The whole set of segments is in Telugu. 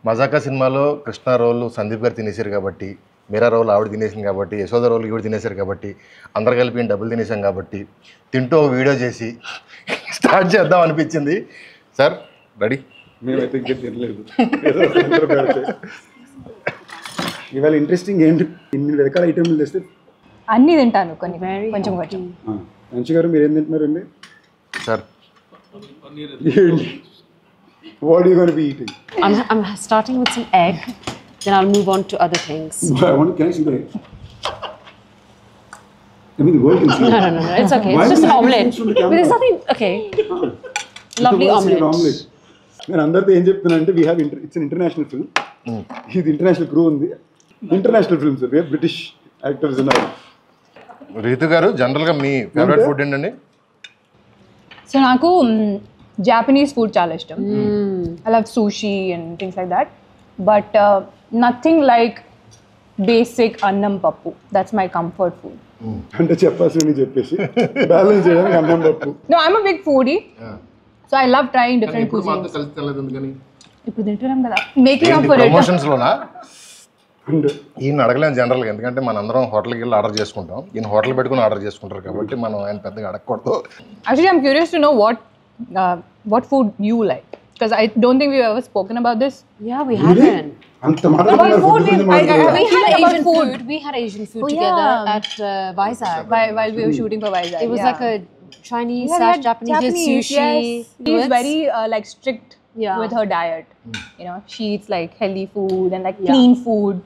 మజాకా సినిమాలో కృష్ణ రోల్ సందీప్ గారు తినేశారు కాబట్టి, మీరా రోల్ ఆవిడ తినేసింది కాబట్టి, యశోద రోల్ ఈవిడ తినేశారు కాబట్టి, అందరు కలిపి డబ్బులు తినేసాం కాబట్టి తింటూ ఒక వీడియో చేసి స్టార్ట్ చేద్దాం అనిపించింది. Sir ready? మేమైతే ఇంకా తినలేదు. ఇవాళ ఇంట్రెస్టింగ్ ఏంటి, ఇన్ని రకాల ఐటెంలు తెస్తే అన్నీ తింటాను, కొన్ని కొంచెం కొంచెం. మంచి గారు మీరు ఏం తింటున్నారండి sir? What are you going to be eating? I'm starting with some egg, then I'll move on to other things. Can I see the egg? I mean, the world can see. No, it's okay. It's just an omelette. But there's nothing. Okay. Lovely omelette. నేను అందరితో ఏం చెప్తున్నా అంటే ఇట్స్ ఇంటర్నేషనల్ ఫిల్మ్. ఇది ఇంటర్నేషనల్ క్రూ ఉంది, ఇంటర్నేషనల్ ఫిల్మ్స్, బ్రిటిష్ యాక్టర్స్ ఉన్నారు. రీతు గారు, జనరల్గా మీ ఫేవరెట్ ఫుడ్ ఏంటండి? సో నాకు జాపనీస్ ఫుడ్ చాలా ఇష్టం. I love sushi and things like that, but nothing like basic అన్నం పప్పు. That's my comfort food. అంటే చెప్పాల్సింది చెప్పేసి బ్యాలెన్స్ చేయడానికి అన్నం పప్పు. No, I'm a big foodie, so I love trying different cuisines. ఇప్పుడు తింటున్నాం కదా, making up for it. Promotions లోనా ఈయన అడగలేము జనరల్గా, ఎందుకంటే మనందరం హోటల్కి వెళ్ళి ఆర్డర్ చేసుకుంటాం, ఈయన హోటల్ పెట్టుకుని ఆర్డర్ చేసుకుంటారు కాబట్టి మనం ఆయన పెద్దగా అడగకూడదు. Actually, I'm curious to know what food you like, because I don't think we've ever spoken about this. Yeah, we haven't. About food, We had Asian food together at Vizag. While we were shooting for Vizag. It was like a Chinese/Japanese sushi. Yes. She's very like strict with her diet. You know, she eats like healthy food and like clean food.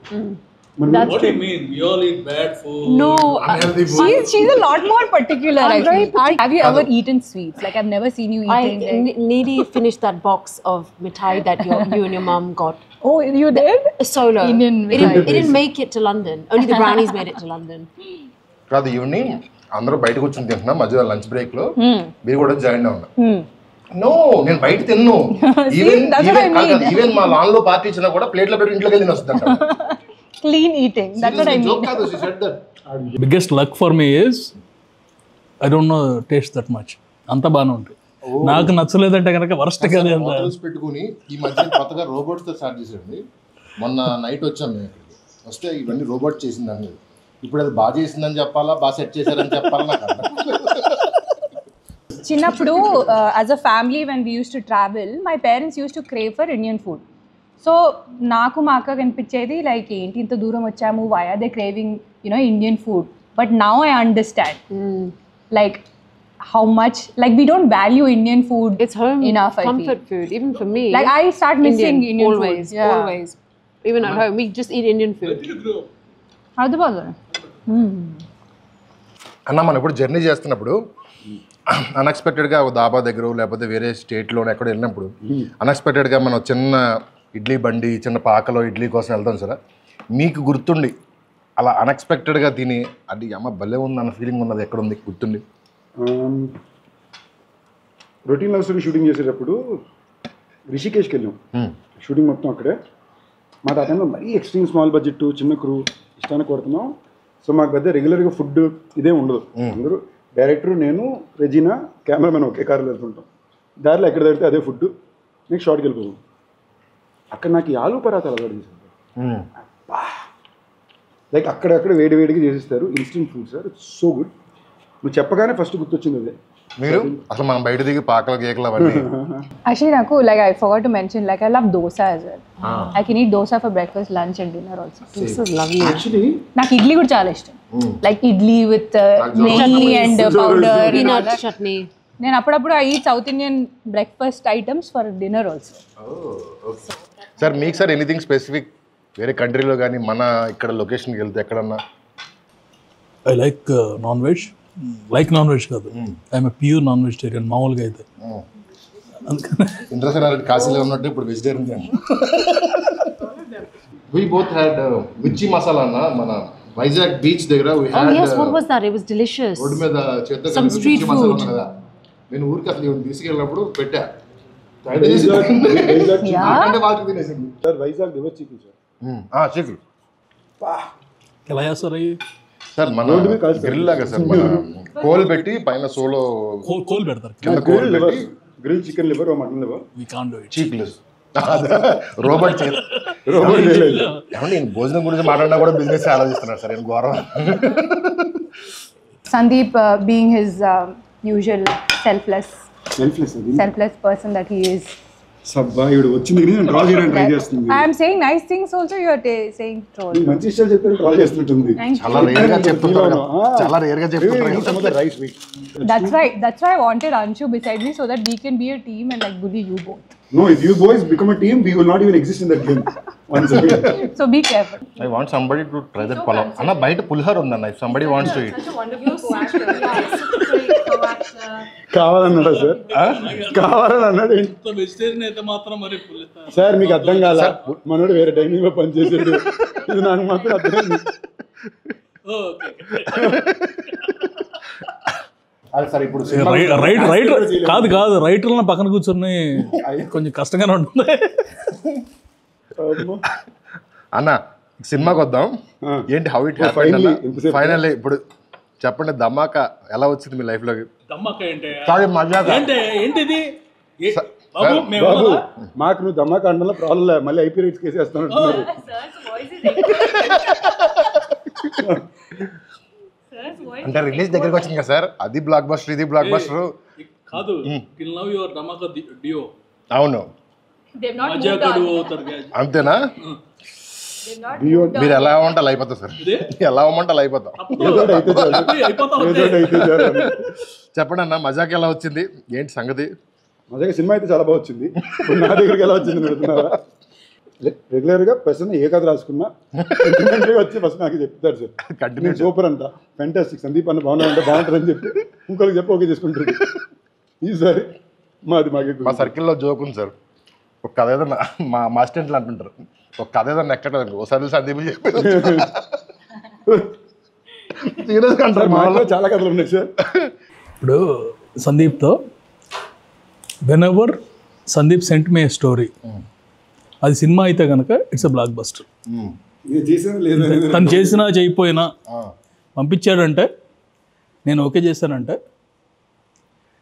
What do you mean? We all eat bad food. No, unhealthy food. she's a lot more particular. I'm very particular. Have you ever eaten sweets? Like I've never seen you eating. Nearly finished that box of mithai that you and your mum got. Oh, you did? Solo. Indian it didn't make it to London. Only the brownies made it to London. కాదు, ఈవినింగ్ అందరూ బయట కూర్చొని తింటున్నాం, మధ్యలో లంచ్ బ్రేక్ లో మీరు కూడా జాయిన్ అవునా? నో, నేను బయట తిన్ను. ఈవెన్ మా లాన్ లో పార్టీ ఇచ్చినా కూడా ప్లేట్లో పెట్టి ఇంట్లోకి వెళ్ళి వస్తుందంట. Clean eating. That's what I mean. She said that. Biggest luck for me is I don't know taste that much. అంత బాగానే ఉంటుంది. నాకు నచ్చలేదంటే కనుక వరస్ట్ కదా. హోటల్స్ పెట్టుకుని ఈ మధ్య కొత్తగా రోబోట్స్ తో స్టార్ట్ చేసేయండి. మొన్న నైట్ వచ్చాం మేము ఇక్కడికి, వస్తే ఇవన్నీ రోబోట్ చేసిందని. ఇప్పుడు అది బాగా చేసిందని చెప్పాలా, బాగా సెట్ చేశారని చెప్పాలా నాకు అర్థం. చిన్నప్పుడు as a family when we used to travel, my parents used to crave for Indian food. So నాకు మా అక్క కనిపించేది లైక్ ఏంటి ఇంత దూరం వచ్చాము, why are they craving Indian food. But now I understand like how much like we don't value Indian food. It's home enough, comfort food, even for me. Like I start missing Indian always, food. Yeah. Always. Even at home, we just eat Indian food. అన్న, మనం ఇప్పుడు జర్నీ చేస్తున్నప్పుడు అన్ఎక్స్పెక్టెడ్గా ఒక దాబా దగ్గర లేకపోతే వేరే స్టేట్లో ఎక్కడ వెళ్ళినప్పుడు అన్ఎక్స్పెక్టెడ్గా మనం చిన్న ఇడ్లీ బండి, చిన్న పాకలో ఇడ్లీ కోసం వెళ్తాం సార్. మీకు గుర్తుండి అలా అన్ఎక్స్పెక్టెడ్గా తిని అది అమ్మ భలే ఉంది అన్న ఫీలింగ్ ఉన్నది ఎక్కడ ఉంది గుర్తుండి? రొటీన్ లవ్ స్టోరీ షూటింగ్ చేసేటప్పుడు రిషికేష్కి వెళ్ళాం. షూటింగ్ మొత్తం అక్కడే. మా ఆ టైంలో మరీ ఎక్స్ట్రీమ్ స్మాల్ బడ్జెట్, చిన్న క్రూ, ఇష్టాన్ని కొడుతున్నాం. సో మాకు పెద్ద రెగ్యులర్గా ఫుడ్ ఇదే ఉండదు. అందరూ డైరెక్టర్, నేను, రెజీనా, కెమెరామెన్ ఒకే కారులో వెళ్తుంటాం. దారిలో ఎక్కడ దొరికితే అదే ఫుడ్. నెక్స్ట్ షార్ట్కి వెళ్ళిపోతాం. అక్కడ నాకు ఈ ఆలూ పరాతాలు అలవాటు చేశారు. లైక్ అక్కడక్కడ వేడిగా చేసిస్తారు. Instant food sir, it's so good. నువ్వు చెప్పగానే ఫస్ట్ గుర్తొచ్చింది అదే. మీరు అసలు మనం బయట దిగి పాకలు కేకలు అవన్నీ. Actually, Naku, like I forgot to mention, like I love dosa as well. I can eat dosa for breakfast, lunch and dinner also. This is lovely. Actually నాకు ఇడ్లీ కూడా చాలా ఇష్టం. Like idli with నెయ్యి and powder, Peanut chutney. నేను అప్పుడప్పుడు I eat South Indian breakfast items for dinner also. Sir మీకు సార్ ఎనీథింగ్ స్పెసిఫిక్ వేరే కంట్రీలో కానీ మన ఇక్కడ లొకేషన్కి వెళ్తే ఎక్కడన్నా? I like non veg. Like non veg కాదు, I'm a pure non vegetarian మామూలుగా అయితే. ఇంద్రసేనారెడ్డి కాశీలో ఉన్నట్టు ఇప్పుడు వెజిటేరియన్. We both had మిర్చి మసాలా అన్న మన వైజాగ్ బీచ్ దగ్గర. Oh yes, what was that? It was delicious. Road మీద చేద్దాం Some street food. కదా, నేను ఊరికి అసలు తీసుకెళ్ళినప్పుడు పెట్టా. Sir Vizag river chicken sir. Chicken ఎలా చేస్తారు అవి? సార్ మన గ్రిల్ లాగా సార్, మన కోల్ పెట్టి పైన సోలో కోల్ పెడతారు. కింద కోల్ పెట్టి grill chicken liver, mutton liver. We can't do it. చీక్లెస్ రోబోట్ రోబోట్ చేయలేదు. ఏమంటే నేను భోజనం గురించి మాట్లాడినా కూడా బిజినెస్ ఆలోచిస్తున్నాను సార్ నేను ఘోరం. Sandeep, being his usual selfless selfless అది person that he is. సబ్బా ఇవిడు వచ్చింది నేను డ్రా చేయడానికి ట్రై చేస్తుంది. I am saying nice things also, you are saying troll. ఈ మంచి విషయాలు చెప్పి డ్రా చేస్తుంటుంది. చాలా రేర్గా చెప్తుంటారు కదా. చాలా రేర్గా చెప్తుంటారు కదా. Right week That's why I wanted Anshu beside me so that we can be a team and like bully you both. No, if you boys become a team, we will not even exist in that game. Once again. So be careful. I want somebody to try that palav. అన్న బయట పులిహోర ఉందన్న, if somebody wants to eat. కావాలన్నాడా సార్? కావాలని అన్నాడు. వెజిటేరియన్ అయితే మాత్రం మరి సార్ మీకు అర్థం కాదా? మనోడు వేరే టైమింగ్ లో పనిచేసాడు. ఇది నాకు మాత్రం అర్థమైంది. అది సరే ఇప్పుడు రైటర్ కాదు రైటర్లను పక్కన కూర్చొని కొంచెం కష్టంగానే ఉంటుంది. అన్న సినిమాకి వద్దాం. ఏంటి హౌ ఇట్ హ్యాపెండ్ ఫైనల్లీ ఇప్పుడు చెప్పండి, ధమాకా ఎలా వచ్చింది మీ లైఫ్ లోకి? దమ్మక్క ఏంటి? సారీ మజాకా. ఏంటిది బాబు మాకు నువ్వు దమ్మాక అండంలో ప్రాబ్లం లేదు, మళ్ళీ ఐపీ రైట్స్ కేసు వేస్తానంటున్నారు. అంటే రిలీజ్ దగ్గరికి వచ్చింది కదా సార్, అది బ్లాక్ బస్టర్ ఇది బ్లాక్ బస్టర్ కాదు. టిల్ నౌ యువర్ దమ్మక్క డియో. అవును అంతేనా? మీరు ఎలా అవ్వమంటే అలా అయిపోతాం సార్, ఎలా అవ్వమంటే అలా అయిపోతాం. చెప్పండి అన్న, మజాక్ ఎలా వచ్చింది, ఏంటి సంగతి? మజాగా సినిమా అయితే చాలా బాగా వచ్చింది. నా దగ్గరికి ఎలా వచ్చింది పెడుతున్నారా? రెగ్యులర్గా పర్సన్ ఏ కథ రాసుకున్నా వచ్చి ఫస్ట్ నాకు చెప్తారు సార్, కంటిన్యూ సూపర్ అంట, ఫెంటాస్టిక్, సందీప్ అన్న బాగున్నాడంటే బాగుంటుందని చెప్పి ఇంకొకరికి చెప్పి ఓకే చేసుకుంటారు. ఈసారి మా సర్కిల్లో జోక్ ఉంది సార్, ఒక కథ ఏదన్నా మా అసిస్టెంట్లు అంటుంటారు, ఒక కథ ఏదన్నా ఎక్కట్లేదు ఒకసారి సందీప్ చెప్పి సీరియస్గా అంటారు. మాలో చాలా కథలు ఉన్నాయి సార్. ఇప్పుడు సందీప్తో whenever Sandeep sent me story, అది సినిమా అయితే కనుక ఇట్స్ ఎ బ్లాక్ బస్టర్. తను చేసినా చేయకపోయినా పంపించాడంటే నేను ఓకే చేశానంటే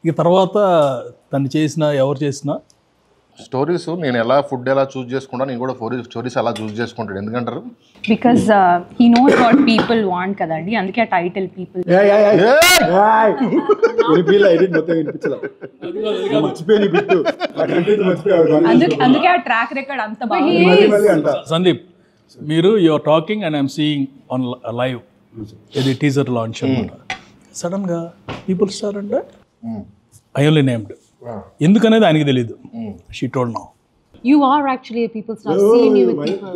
ఇక తర్వాత తను చేసినా ఎవరు చేసినా స్టోరీస్ నేను ఎలా ఫుడ్ ఎలా చూస్ చేసుకుంటా, నేను కూడా స్టోరీస్ అలా చూస్ చేసుకుంటాడు. ఎందుకంటారు? Because he knows what people want కదండి, అందుకే ఆ టైటిల్ పీపుల్. అందుకే ఆ ట్రాక్ రికార్డ్ అంత బాగుంది. సందీప్, మీరు you're talking and I'm seeing on live, ఇది టీజర్ లాంచ్ అనమాట. సడన్గా పీపుల్ స్టార్ అంటే ఐ ఓన్లీ నేమ్డ్, ఎందుకనేది ఆయనకి తెలియదు. She told now. You are actually a people star. Seeing you with people.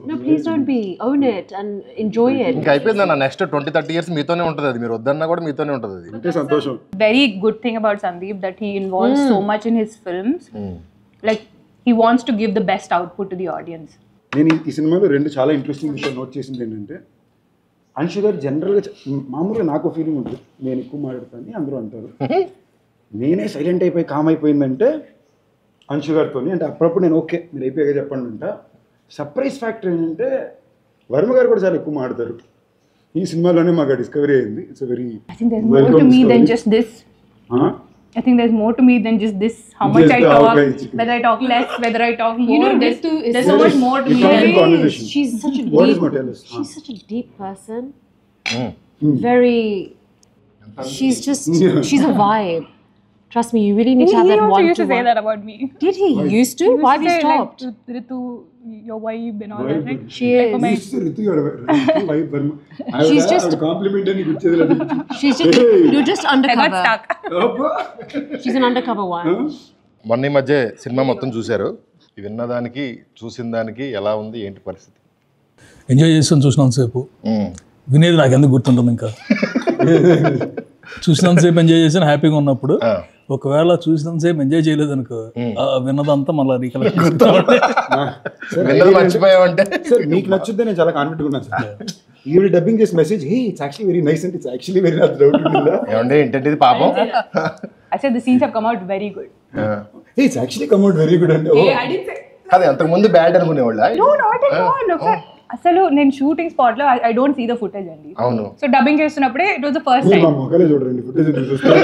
No, please don't be. Own it and enjoy it. ఇంకా అయిపోయిందన్న, నెక్స్ట్ 20-30 years మీతోనే ఉంటుంది అది, మీరు వద్దన్నా కూడా మీతోనే ఉంటుంది అది. అంటే సంతోషం. Very good thing about Sandeep that he involves so much in his films. Like he wants to give the best output to the audience. నేను ఈ సినిమాలో రెండు చాలా ఇంట్రెస్టింగ్ విషయాలు నోట్ చేసింది ఏంటంటే, అంశు గారు జనరల్గా మామూలుగా నాకు ఫీలింగ్ ఉంటుంది, నేను ఎక్కువ మాట్లాడతాను అందరూ అంటారు, నేనే సైలెంట్ అయిపోయి కామ్ అయిపోయిందంటే అంశు గారితో. అంటే అప్పుడప్పుడు నేను ఓకే మీరు అయిపోయాక చెప్పండి అంట. సర్ప్రైజ్ ఫ్యాక్టర్ ఏంటంటే వర్మ గారు కూడా చాలా ఎక్కువ మాట్లాడతారు. ఈ సినిమాలోనే మాకు డిస్కవరీ అయింది. It's very I think there's more to me than just this. I think there's more to me than just this. How much I talk, whether I talk less, whether I talk more. You know, there's so much more to me. She's such a deep. She's such a deep person. Very. She's a vibe. Trust me, you really need to have that one. He used to say that about me. Did he? Used to? Why have you stopped? Like, Ritu, your wife and all that. Right? She is. She's just. Compliment అని గుర్చేది లేదు. She's just. You're just I got undercover. stuck. She's an undercover one. మొన్న ఈ మధ్య సినిమా మొత్తం చూశారు, విన్నదానికి చూసిన దానికి ఎలా ఉంది, ఏంటి పరిస్థితి? ఎంజాయ్ చేస్తాను చూసినంతసేపు, వినేది నాకు ఎందుకు గుర్తుంటుంది ఇంకా. చూసినంతసేపు ఎంజాయ్ చేసాను హ్యాపీగా ఉన్నప్పుడు, ఒకవేళ చూసినంతసేపు ఎంజాయ్ చేయలేదు అనుకో విన్నదంతా మళ్ళీ రీకలెక్ట్ మర్చిపోయామంటే. సార్ మీకు నచ్చుద్దే నేను చాలా కాన్ఫిడెంట్ ఉన్నాను సార్. ఈవిడ డబ్బింగ్ చేసి message, hey it's actually very nice అంటే it's actually very not doubt ఉంటుందా ఏమంటే ఏంటంటే పాపం. I said the scenes have come out very good. Hey it's actually come out very good అంటే I didn't say. అది అంతకు ముందు బ్యాడ్ అనుకునేవాళ్ళ? No, not at all. అసలు నేను షూటింగ్ స్పాట్ లో I don't see the footage అండి. అవును. సో డబ్బింగ్ చేస్తున్నప్పుడే it was the first time. మా మొక్కలే చూడండి ఫుటేజ్ చూస్తారు.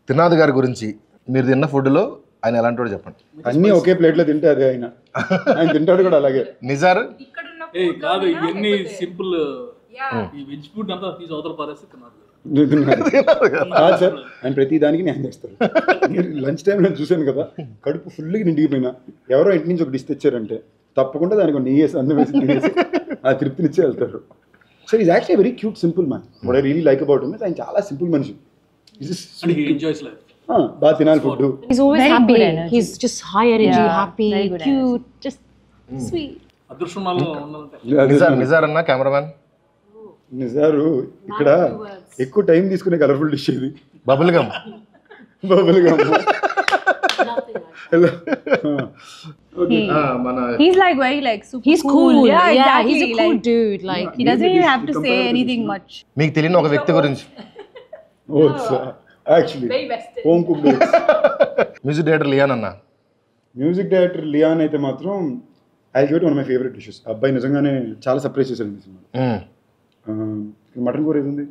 త్రినాథ్ గారి గురించి మీరు తిన్న ఫుడ్లో ఆయన ఎలాంటి వాడు చెప్పండి. అన్నీ ఒకే ప్లేట్లో తింటే అదే ఆయన తింటాడు కూడా అలాగే. నిజార్ కాదు ఇవన్నీ సింపుల్ ఈ వెజ్ ఫుడ్ అంతా తీసి అవతల పారేస్తే కాదు సార్, ఆయన ప్రతి దానికి న్యాయం చేస్తారు. లంచ్ టైం నేను చూశాను కదా, కడుపు ఫుల్గా నిండిపోయినా ఎవరో ఇంటి నుంచి ఒక డిష్ తెచ్చారంటే తప్పకుండా దానికి నెయ్యి వేసి అన్నం వేసి తినేసి ఆ తృప్తినిచ్చే వెళ్తారు. So is actually very cute simple man. What I really like about him is ఆయన చాలా సింపుల్ మనిషి. Enjoys life. బాగా తినాలి food. He's always Very happy. good energy. He's just high energy, Yeah, happy, very good cute, just sweet. అదృష్టం వల్ల ఉండాలంటే నిజార్ అన్న కెమెరామ్యాన్. నిజారు ఇక్కడ ఎక్కువ టైం తీసుకునే కలర్ఫుల్ డిష్ ఇది. Bubble gum. Bubble gum. మన He's like very like super He's cool. Yeah, exactly. He's a cool like, dude. Like he doesn't even have to say anything much. మీకు తెలియని ఒక వ్యక్తి గురించి. Actually home cook. Music director Leon అన్న. మ్యూజిక్ డైరెక్టర్ లియాన్ అయితే మాత్రం I give it one of my favourite dishes. అబ్బాయి నిజంగానే చాలా సర్ప్రైజ్ చేశారు ఈ సినిమా. మటన్ కూర ఏది ఉంది,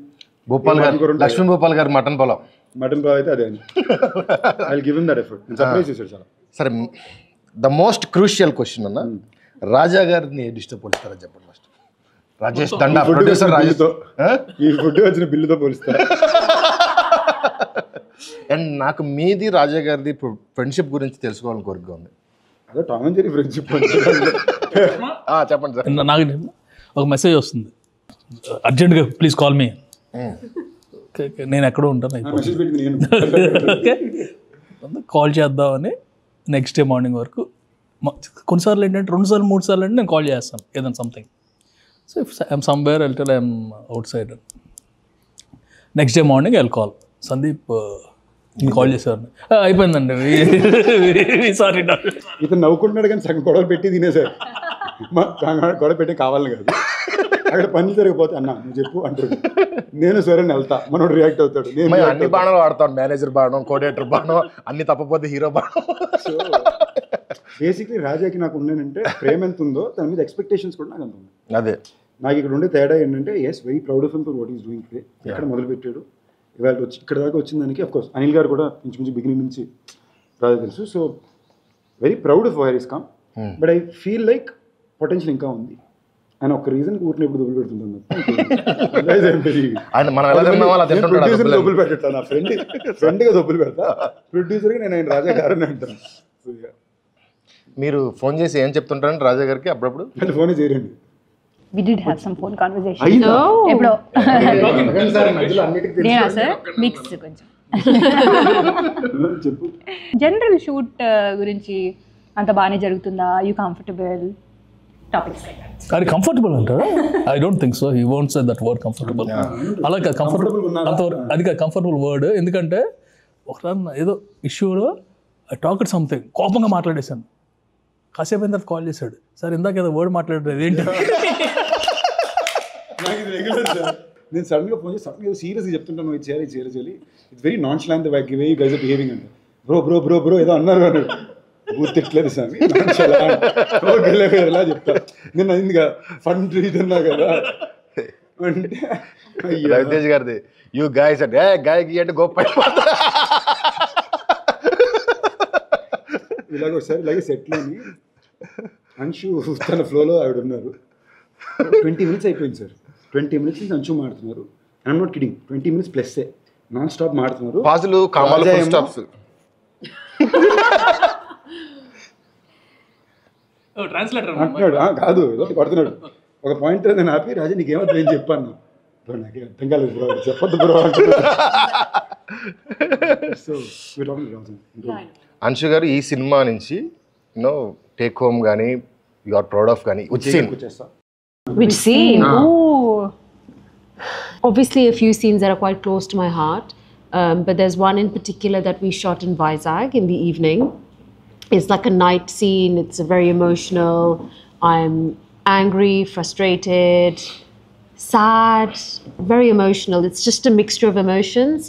భూపాల్ గారు, లక్ష్మీ భూపాల్ గారు మటన్ పొలం. మటన్ కూర అయితే అదే. I give him that effort. Surprise చేశారు చాలా. సరే, ద మోస్ట్ క్రూషియల్ క్వశ్చన్ అన్న, రాజా గారిని ఏ డిష్తో పోలిస్తారని చెప్పండి ఫస్ట్. రాజేష్ దండా ప్రొడ్యూసర్ రాజేష్. ఈ ఫుడ్ వచ్చిన బిల్లుతో పోలిస్తారు. అండ్ నాకు మీది రాజా గారిది ఫ్రెండ్షిప్ గురించి తెలుసుకోవాలని కోరిక ఉంది. అదే టామ్ అండ్ జెర్రీ ఫ్రెండ్షిప్. చెప్పండి సార్. నాకు ఒక మెసేజ్ వస్తుంది, అర్జెంట్గా ప్లీజ్ కాల్ మీ. నేను ఎక్కడో ఉంటాను, మెసేజ్ పెట్టింది నేను. ఓకే కాల్ చేద్దామని నెక్స్ట్ డే మార్నింగ్ వరకు. కొన్నిసార్లు ఏంటంటే 2 సార్లు 3 సార్లు అంటే నేను కాల్ చేస్తాను ఏదైనా something. So if I'm somewhere I'll tell I'm out side. Next day morning I'll call Sandeep నేను కాల్ చేశాను, అయిపోయిందండి సారీ. ఇతను నవ్వుకుంటున్నాడు కానీ సగం గొడవలు పెట్టి తినేసారు. గొడవ పెట్టి కావాలని కాదు, అక్కడ పని జరిగిపోతే అన్న నువ్వు చెప్పు అంటాడు. నేను సరే వెళ్తా, మనోడు రియాక్ట్ అవుతాడు. నేను అన్ని బాణాలు వాడతాను, మేనేజర్ బాణం, కోఆర్డినేటర్ బాణం, అన్ని తప్పపోతే హీరో బాణం. సో బేసిక్లీ రాజాకి నాకు ఉన్నానంటే ప్రేమ ఎంత ఉందో దాని మీద ఎక్స్పెక్టేషన్స్ కూడా నాకు అంత ఉంది. అదే నాకు ఇక్కడ ఉండే తేడా ఏంటంటే is very proud of him for what is doing today. ఎక్కడ మొదలు పెట్టాడు ఇవాళ వచ్చి ఇక్కడ దాకా వచ్చిన దానికి అఫ్ కోర్స్ అనిల్ గారు కూడా ఇంచుమించు బిగినింగ్ నుంచి రాజా తెలుసు. So very proud of wire is come. But I feel like potential ఇంకా ఉంది. ఆయన ఒక రీజన్ ఊరిని ఎప్పుడు దొబ్బులు పెడుతుంటాను. దొబ్బులు పెట్టా నా ఫ్రెండ్గా దొబ్బులు పెడతా, ప్రొడ్యూసర్గా నేను ఆయన రాజా గారని అంటాను. మీరు ఫోన్ చేసి ఏం చెప్తుంటారండి రాజా గారికి అప్పుడప్పుడు? అంటే ఫోనే చేయరండి. We did have some phone conversation. అయ్యిందా? ఎప్పుడో అన్నిటికీ నేనా సార్ మిక్స్ కొంచెం. చెప్పు. జనరల్ షూట్ గురించి అంత బాగానే జరుగుతుందా? You comfortable? టాపిక్స్ అది కంఫర్టబుల్ అంటారా? I don't think so. He won't say that word comfortable. అలా కంఫర్టబుల్ అంతవరకు అది కాదు కంఫర్టబుల్ వర్డ్. ఎందుకంటే ఒకసారి ఏదో ఇష్యూలో ఐ టాక్డ్ సంథింగ్, కోపంగా మాట్లాడేశాను. కాసేపు అయిన తర్వాత కాల్ చేశాడు, సార్ ఇందాక ఏదో వర్డ్ మాట్లాడలేదు ఏంటి? నేను సడన్గా ఫోన్ చేసి సడన్గా సీరియస్గా చెప్తుంటాను, ఇది చేయాలి చేయాలి. It's very nonchalant the way you guys are behaving అంటే బ్రో బ్రో బ్రో బ్రో ఏదో అన్నారు అన్నాడు. గుర్తిట్లేదు స్వామి, ఎలా చెప్తా నేను అయిందిగా ఫండ్ ఇదన్నా కదా అంటే రవితేజ్ గారిది యూ గాయస్ అంటే గాయకి అంటే గొప్ప. ఇలాగ ఒకసారి ఇలాగే సెట్లోని అంశు తన ఫ్లోలో ఆవిడ ఉన్నారు. 20 minutes అయిపోయింది సార్. 20 minutes నుంచి అంశు మాడుతున్నారు. I'm not kidding, 20 minutes plus non stop మాడుతున్నారు. పాజులు కామాలు ఫుల్ స్టాప్స్. అంటున్నాడు కాదు ఏదో కొడుతున్నాడు. ఒక పాయింట్ నేను ఆపి రాజా నీకేమర్థం ఏం చెప్పాను, నాకేం అర్థం కాలేదు బ్రో చెప్పొద్దు బ్రో అంటున్నాడు. సో అంశు గారు ఈ సినిమా నుంచి యూనో టేక్ హోమ్ కానీ యు ఆర్ ప్రౌడ్ ఆఫ్ కానీ వచ్చేస్తా. Which scene? Ooh. Obviously, a few scenes that are quite close to my heart. But there's one in particular that we shot in Vizag in the evening. It's like a night scene. It's very emotional. I'm angry, frustrated, sad, very emotional. It's just a mixture of emotions.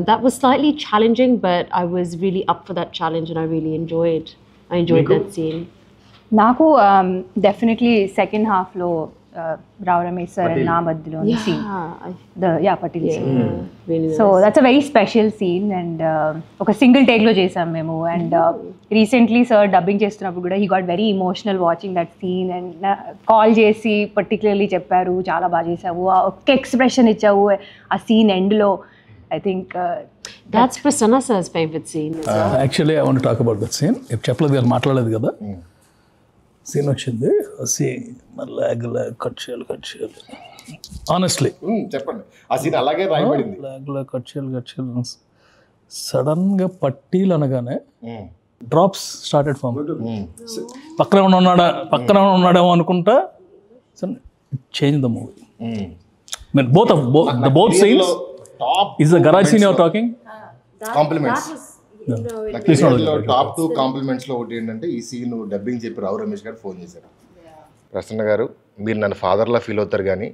That was slightly challenging, but I was really up for that challenge and I really enjoyed that scene. నాకు డెఫినెట్లీ సెకండ్ హాఫ్లో రావు రమేష్ సార్ అండ్ నా మధ్యలోని scene Patel scene. Really so that's a very special scene and ఒక సింగిల్ టేక్లో చేసాం మేము. అండ్ రీసెంట్లీ సార్ డబ్బింగ్ చేస్తున్నప్పుడు కూడా he got very emotional watching that scene and call చేసి పర్టికులర్లీ చెప్పారు చాలా బాగా చేసావు, ఒక్క ఎక్స్ప్రెషన్ ఇచ్చావు ఆ సీన్ ఎండ్లో. I think That's Prasanna sir's favorite scene. Actually I want talk about that scene. ఇప్పుడు చెప్పలేదు కదా, మాట్లాడలేదు కదా. సీన్ వచ్చింది, సీన్ లాగ్ కట్ చేయాలి ఆనెస్ట్లీ చెప్పండి. ఆ సీన్ అలాగే రాయబడింది. లాగ్ కట్ చేయాలి. సడన్గా పట్టీలు అనగానే డ్రాప్స్ స్టార్టెడ్ ఫామ్. పక్కన ఉన్నాడేమో అనుకుంటా. Change the movie. Both scenes. Is the garage scene you're talking? Compliments top 2 compliments లో ఒకటి ఏంటంటే ఈ సీన్ డబ్బింగ్ చెప్పి రావు రమేష్ గారు ఫోన్ చేశారు. ప్రసన్న గారు మీరు నన్ను ఫాదర్లా ఫీల్ అవుతారు కానీ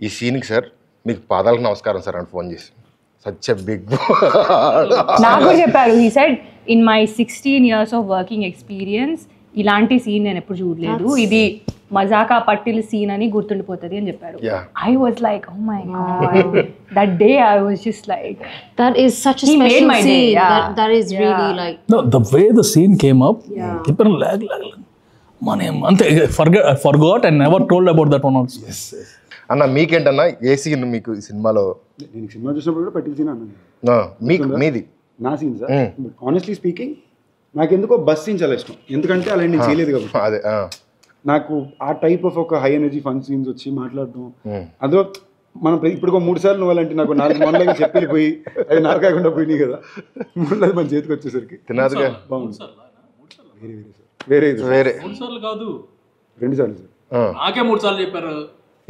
ఈ సీన్కి సార్ మీకు పాదాలకు నమస్కారం సార్ అని ఫోన్ చేసి సచ్ ఎ బిగ్ నాకు కూడా చెప్పారు. He said in my 16 years of working experience ఇలాంటి సీన్ నేను ఎప్పుడు చూడలేదు, ఇది మజాకా పట్టిల్ సీన్ అని గుర్తుండిపోతుంది అని చెప్పారు. I was like, oh my god, that day I was just like, that is such a he special made my scene. day, yeah. That is really like, No, the way the scene came up, people lag. Ante I forgot and never told about that one also. Yes. అన్న మీకేంటన్నా ఏ సీన్ మీకు ఈ సినిమాలో? నేను సినిమా చూసినప్పుడు కూడా పట్టిల్ సీన్ అన్నాను. మీది నా సీన్ సార్. ఆనెస్ట్లీ స్పీకింగ్ నాకు ఎందుకో బస్ సీన్ చాలా ఇష్టం, ఎందుకంటే అలా నేను చేయలేదు కాబట్టి. అదే నాకు ఆ టైప్ ఆఫ్ ఒక హై ఎనర్జీ ఫన్ సీన్స్ వచ్చి మాట్లాడడం, అందులో మనం ఇప్పుడు 3 సార్లు నువ్వాలంటే నాకు 4 మొన్నలాగా చెప్పిపోయి అవి నాకు కాకుండా పోయినాయి కదా, మొన్నది మన చేతికి వచ్చేసరికి తినాదుగా బాగుంది. వేరే వేరే 3 సార్లు కాదు 2 సార్లు సార్. నాకే 3 సార్లు చెప్పారు.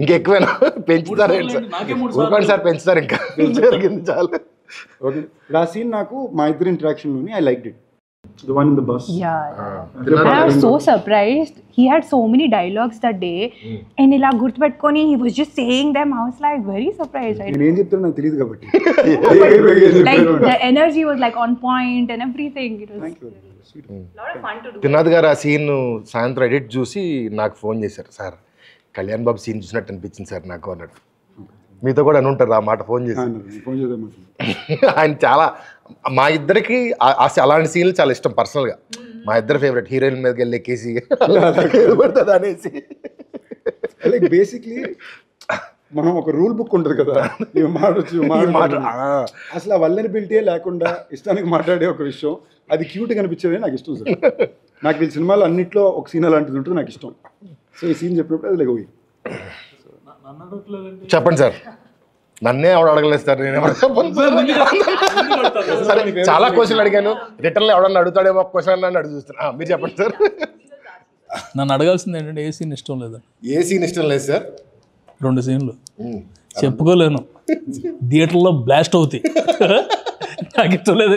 ఇంకెక్కువేనా పెంచుతారు ఊరుకోండి సార్, పెంచుతారు ఇంకా జరిగింది చాలు. ఓకే, ఆ సీన్ నాకు మా ఇద్దరు ఇంటరాక్షన్లోని I liked it. The one in the bus. yeah. And I was so surprised. He had so many dialogues that day and ila gurtupetkoni he was just saying them. I was like very surprised. నేను ఏం చెప్తానో నాకు తెలియదు కాబట్టి Like the energy was like on point and everything. It was lot of fun to do. తినాద్ గారు ఆ సీన్ సాయంత్రం ఎడిట్ చూసి నాకు ఫోన్ చేశారు, సార్ కళ్యాణ్ బాబు సీన్ చూసినట్టు అనిపించింది సార్ నాకు అన్నట్టు. మీతో కూడా అని ఉంటారు ఆ మాట ఫోన్ చేసి. ఫోన్ చేద్దాం. ఆయన చాలా మా ఇద్దరికి అలాంటి సీన్లు చాలా ఇష్టం పర్సనల్గా. మా ఇద్దరు ఫేవరెట్ హీరోయిన్ మీదకి వెళ్ళి ఎక్కేసి పడుతుంది అనేసి. లైక్ బేసిక్లీ మనం ఒక రూల్ బుక్ ఉంటుంది కదా, మాట్లాడచ్చు అసలు ఆ వల్నరబిలిటీ లేకుండా ఇష్టానికి మాట్లాడే ఒక విషయం, అది క్యూట్గా అనిపించేది నాకు ఇష్టం సార్. నాకు ఈ సినిమాలో అన్నింటిలో ఒక సీన్ అలాంటిది ఉంటుంది నాకు ఇష్టం. సో ఈ సీన్ చెప్పినప్పుడు అది లైక్ చెప్పండి సార్. నన్నే ఎవడు అడగలేదు సార్, నేను ఎవరు చెప్పను సరే. చాలా క్వశ్చన్లు అడిగాను, రిటర్న్లో ఎవడన్నా అడుగుతాడేమో క్వశ్చన్ అని అడుగు చూస్తున్నా. మీరు చెప్పండి సార్. నన్ను అడగాల్సింది ఏంటంటే ఏ సీన్ ఇష్టం లేదా? ఏ సీన్ ఇష్టం లేదు సార్? 2 సీన్లు చెప్పుకోలేను, థియేటర్లో బ్లాస్ట్ అవుతాయి. నాకు ఇష్టం లేదు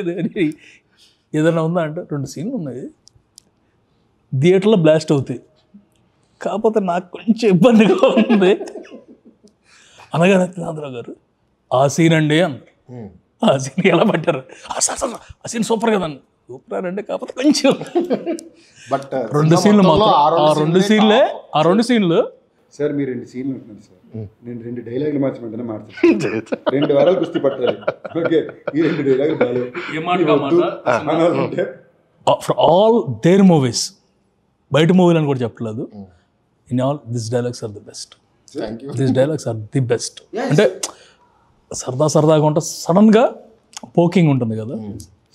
ఏదైనా ఉందా అంటే 2 సీన్లు ఉన్నాయి థియేటర్లో బ్లాస్ట్ అవుతాయి. కాకపోతే నాకు కొంచెం ఇబ్బందిగా ఉంది అనగానే తినాదరావు గారు ఆ సీన్ అండి అన్నారు. ఆ సీన్ ఎలా పట్టారు? సార్ ఆ సీన్ సూపర్ కదండి. సూపర్ అంటే కాకపోతే కొంచెం బట్ 2 సీన్లు మాత్రం ఆ 2 సీన్లు సార్ మీరు 2 సీన్లు ఉంటున్నారు సార్, నేను 2 డైలాగులు మార్చమంటే మార్చాను. 2 వారాలు కుస్తీ పట్టాలి. ఓకే, ఈ 2 డైలాగులు బాగా ఫర్ ఆల్ దేర్ మూవీస్, బయట మూవీలు అని కూడా చెప్పలేదు. In all this dialogues are the best. This dialogues are the best. అంటే సరదాగా ఉంటే సడన్గా పోకింగ్ ఉంటుంది కదా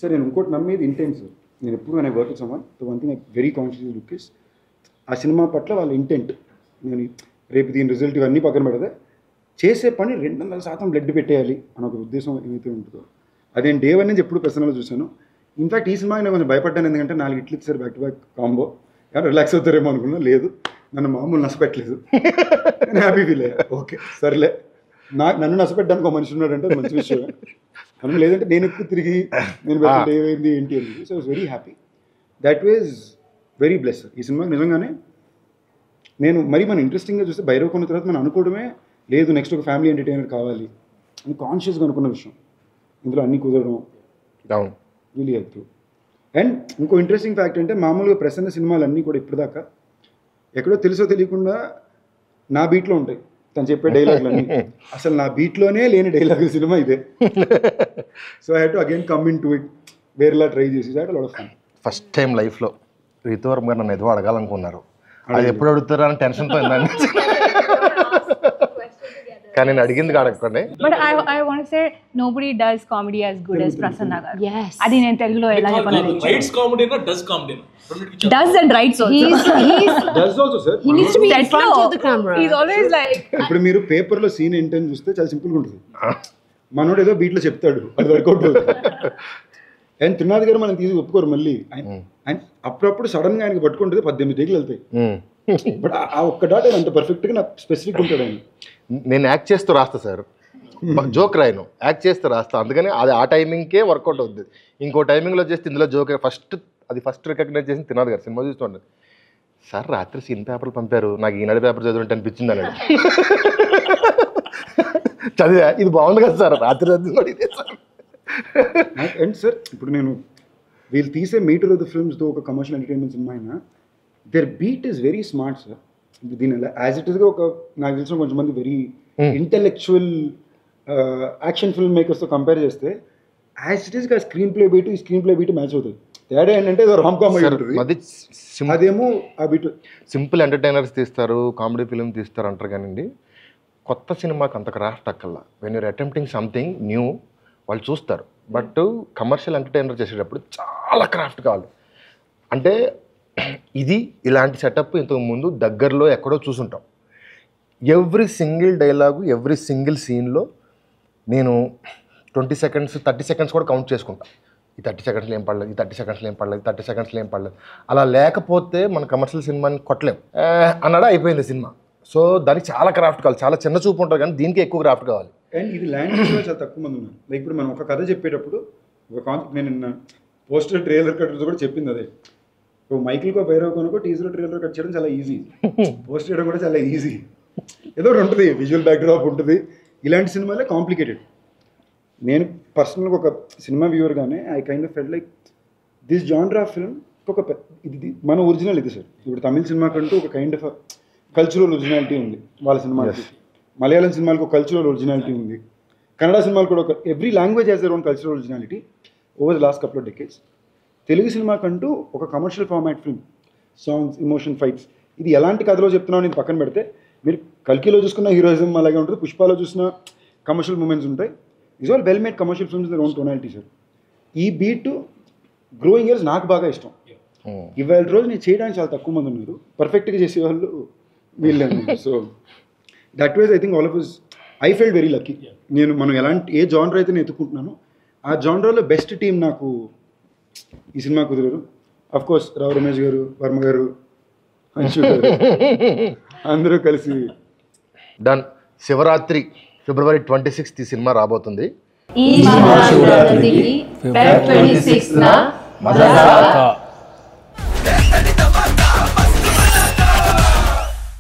సార్. నేను ఇంకోటి నమ్మేది ఇంటెంట్ సార్. నేను ఎప్పుడు నేను work someone one thing very conscious look is ఆ సినిమా పట్ల వాళ్ళ ఇంటెంట్. నేను రేపు దీని రిజల్ట్ ఇవన్నీ పక్కన పెడితే చేసే పని 200% బ్లడ్ పెట్టేయాలి అని ఒక ఉద్దేశం ఏమైతే ఉంటుందో అది నేను డే 1 నుంచి ఎప్పుడు పర్సనల్గా చూశాను. ఇన్ఫాక్ట్ ఈ సినిమాకి నేను కొంచెం భయపడ్డాను, ఎందుకంటే 4 ఇట్లు ఇచ్చారు బ్యాక్ టు బ్యాక్ కాంబో. కానీ రిలాక్స్ అవుతారేమో అనుకున్నా, లేదు నన్ను మామూలు నష్టపెట్టలేదు. నేను హ్యాపీ ఫీల్ అయ్యా. ఓకే సర్లే, నన్ను నష్టపెట్టడానికి ఒక మనిషి ఉన్నాడంటే మంచి విషయం. మనం లేదంటే నేను ఎక్కువ తిరిగి నేను ఏమైంది ఏంటి అని. So I was very happy. That was very bless. ఈ సినిమాకి నిజంగానే నేను మనం ఇంట్రెస్టింగ్గా చూస్తే భైరవ్ కొన్న తర్వాత మనం అనుకోవడమే లేదు నెక్స్ట్ ఒక ఫ్యామిలీ ఎంటర్టైనర్ కావాలి అని కాన్షియస్గా అనుకున్న విషయం. ఇందులో అన్నీ కుదరడం రియలీ హెల్ప్. అండ్ ఇంకో ఇంట్రెస్టింగ్ ఫ్యాక్ట్ అంటే మామూలుగా ప్రసన్న సినిమాలు అన్నీ కూడా ఇప్పటిదాకా ఎక్కడో తెలుసో తెలియకుండా నా బీట్లో ఉంటాయి తను చెప్పే డైలాగులు అన్నీ. అసలు నా బీట్లోనే లేని డైలాగుల సినిమా ఇదే. So I had to again come in to it, వేరేలా ట్రై చేసి that lot of fun. First time లైఫ్లో రితువర్మ గారు నన్ను ఏదో అడగాలనుకున్నారు, అది ఎప్పుడు అడుగుతారా అని టెన్షన్తో ఉందండి. కానీ నేను అడిగింది అడగకండి. But I want to say nobody does comedy as good as Prasanna garu. Yes. అది నేను తెలుగులో ఎలా చెప్పాలి? రైట్స్ కామెడీ నా does comedy? Does and writes also. Does also sir. He needs to be in front of the camera. He's always like ఇప్పుడు మీరు పేపర్లో సీన్ ఏంటని చూస్తే చాలా సింపుల్గా ఉంటుంది. మనోడు ఏదో బీట్లో చెప్తాడు, అది వర్కౌట్ అవుతుంది. అండ్ త్రినాథ్ గారు మనం తీసి ఒప్పుకోరు మళ్ళీ. ఆయన అప్పుడప్పుడు సడన్గా ఆయనకి పట్టుకుంటుంది 18 టేకులు వెళ్తాయి. బట్ ఆ ఒక్క డాట్ అంత పర్ఫెక్ట్గా నాకు స్పెసిఫిక్ ఉంటాడు ఆయన. నేను యాక్ట్ చేస్తూ రాస్తా సార్, జోక్ రాయను, యాక్ట్ చేస్తూ రాస్తా. అందుకని అది ఆ టైమింగ్కే వర్కౌట్ అవుతుంది. ఇంకో టైమింగ్లో చేస్తే ఇందులో జోక్ ఫస్ట్ రికగ్నైజ్ చేసి తినాలి గారు సినిమా చూస్తుండే, సార్ రాత్రి సీన్ పేపర్లు పంపారు, నాకు ఈనాడు పేపర్ చదివినట్టు అనిపించింది అన్నాడు. చదివా, ఇది బాగుంది కదా సార్, రాత్రి చదివి ఇదే సార్. అండ్ సార్ ఇప్పుడు నేను వీళ్ళు తీసే మీటర్ ఆఫ్ ద ఫిల్మ్స్తో ఒక కమర్షియల్ ఎంటర్టైన్మెంట్ సినిమా అయినా their beat is very smart sir. దీని యాజ్ ఇట్ ఈస్గా ఒక నాకు తెలిసిన కొంచెంమంది వెరీ ఇంటెలెక్చువల్ యాక్షన్ ఫిల్మ్ మేకర్స్తో కంపేర్ చేస్తే యాజ్ ఇట్ ఈస్గా స్క్రీన్ ప్లే బీట్ ఈ స్క్రీన్ ప్లే బీట్ మ్యాచ్ అవుతుంది. తేడా ఏంటంటే రామ్ కామ్ ఉంటుంది, అదేమో ఆ బీట్. సింపుల్ ఎంటర్టైనర్స్ తీస్తారు, కామెడీ ఫిల్మ్ తీస్తారు అంటారు కానివ్వండి, కొత్త సినిమాకి అంత క్రాఫ్ట్ అక్కల్లా. When you're attempting something new వాళ్ళు చూస్తారు. బట్ కమర్షియల్ ఎంటర్టైనర్ చేసేటప్పుడు చాలా క్రాఫ్ట్ కావాలి. అంటే ఇది ఇలాంటి సెటప్ ఇంతకు ముందు దగ్గరలో ఎక్కడో చూసుంటాం. Every single dialogue, every single సీన్లో నేను 20 seconds 30 seconds కూడా కౌంట్ చేసుకుంటాను. ఈ 30 secondsలో ఏం పడలేదు, ఈ 30 secondsలో ఏం పడలేదు, 30 secondsలో ఏం పడలేదు. అలా లేకపోతే మన కమర్షియల్ సినిమాని కొట్టలేం అన్నాడా అయిపోయింది సినిమా. సో దానికి చాలా క్రాఫ్ట్ కావాలి, చాలా చిన్న చూపు ఉంటుంది, కానీ దీనికి ఎక్కువ క్రాఫ్ట్ కావాలి. అండ్ ఇది లాంగ్వేజ్లో చాలా తక్కువ మంది ఉన్నారు. లైక్ ఇప్పుడు మనం ఒక కథ చెప్పేటప్పుడు ఒక కాన్సెప్ట్, నేను నిన్న పోస్టర్ ట్రైలర్ కట్ కూడా చెప్పింది అదే. మైకిల్కో భైరవ్కోనకో టీజర్ ట్రైలర్ కట్ చేయడం చాలా ఈజీ, పోస్ట్ చేయడం కూడా చాలా ఈజీ. ఏదో ఉంటుంది, విజువల్ బ్యాక్డ్రాప్ ఉంటుంది. ఇలాంటి సినిమాలే కాంప్లికేటెడ్. నేను పర్సనల్గా ఒక సినిమా వ్యూవర్గానే I kind of felt like this genre film ఒక ఇది మన ఒరిజినల్ ఇది సార్. ఇప్పుడు తమిళ సినిమా కంటూ ఒక కైండ్ ఆఫ్ కల్చరల్ ఒరిజినాలిటీ ఉంది వాళ్ళ సినిమాకి, మలయాళం సినిమాలకు ఒక కల్చరల్ ఒరిజినాలిటీ ఉంది, కన్నడ సినిమాలు కూడా ఒక every language has their own cultural originality over the last couple of decades. Telugu సినిమాకంటూ ఒక commercial format film, songs, emotion, fights, ఇది ఎలాంటి కథలో చెప్తున్నావు అనేది పక్కన పెడితే మీరు కల్కిలో చూసుకున్న హీరోయిజం అలాగే ఉంటుంది, పుష్పాలో చూసిన కమర్షియల్ మూమెంట్స్ ఉంటాయి. Is all well made commercial films their own tonality sir. ఈ బీట్ గ్రోయింగ్ ఇయర్స్ నాకు బాగా ఇష్టం. ఇవాళ రోజు నేను చేయడానికి చాలా తక్కువ మంది ఉన్నారు, పర్ఫెక్ట్గా చేసేవాళ్ళు వీళ్ళే. So that wise I think all of us I felt very lucky. మనం ఏ జానర్ అయితే నేను ఎత్తుకుంటున్నాను ఆ జానర్లో బెస్ట్ టీం నాకు ఈ cinema కుదిరారు. Of course Rao Ramesh గారు, వర్మ గారు, అంశు గారు అందరూ కలిసి డన్. శివరాత్రి February 26th ఈ సినిమా రాబోతుంది. ఈ మహాశివరాత్రికి Feb 26న